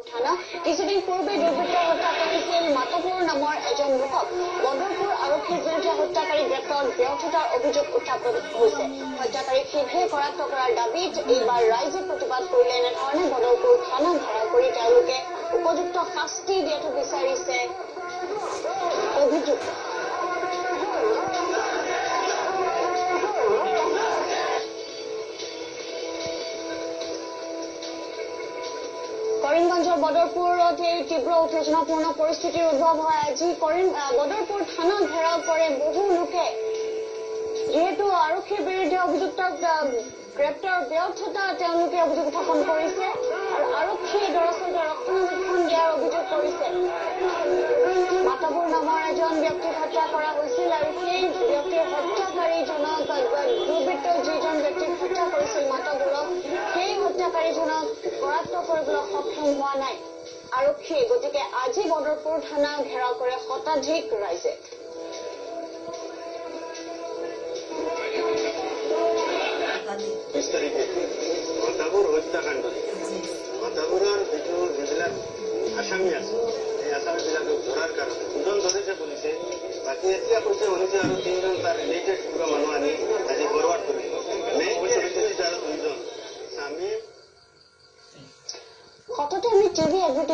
থানা কিছুদিন পূৰ্বে দুৰ্বৃত্তই হত্যা কৰিছিল মাতপুৰ নামৰ এজন লোকক বদৰপুৰ আৰক্ষীৰ বিৰুদ্ধে হত্যাকাৰী গ্ৰেপ্তাৰত ব্যৰ্থতাৰ অভিযোগ উত্থাপন হৈছে। হত্যাকাৰীক শীঘ্ৰে কৰায়ত্ব কৰাৰ দাবীত এইবাৰ ৰাইজে প্ৰতিবাদ কৰিলে। এনেধৰণে বদৰপুৰ থানা ঘেৰাও কৰি তেওঁলোকে উপযুক্ত শাস্তি দিয়াটো বিচাৰিছে অভিযুক্ত। কৰিমগঞ্জৰ বদৰপুৰত এই তীব্ৰ উত্তেজনাপূৰ্ণ পৰিস্থিতিৰ উদ্ভৱ হয়। আজি বদৰপুৰ থানা ঘেৰাও কৰে বহু লোকে, যিহেতু আৰক্ষীৰ বিৰুদ্ধে অভিযুক্তক গ্ৰেপ্তাৰ ব্যৰ্থতা তেওঁলোকে অভিযোগ উত্থাপন কৰিছে আৰু আৰক্ষীয়ে দৰাচলতে ৰক্ষণাবেক্ষণ দিয়াৰ অভিযোগ কৰিছে। মাতপুৰ নামৰ এজন ব্যক্তিক হত্যা কৰা হৈছিল আৰু সেই ব্যক্তিৰ হত্যাকাৰীজনক দুৰ্বৃত্তই যিজন ব্যক্তিক হত্যা কৰিছিল মাতপুৰক, সেই হত্যাকাৰীজনক কৰায়ত্ব কৰিবলৈ সক্ষম হোৱা নাই আৰক্ষীয়ে। গতিকে আজি বদৰপুৰ থানা ঘেৰাও কৰে শতাধিক ৰাইজে। মাতাবুৰ হত্যাকাণ্ড মাতাবুৰৰ যিবিলাক আসামী আছে সেই আসামীবিলাকক ধৰাৰ কাৰণে দুজন ধৰিছে পুলিচে, বাকী এতিয়া কৈছে শুনিছে আৰু তিনিজন তাৰ ৰিলেটেড কিবা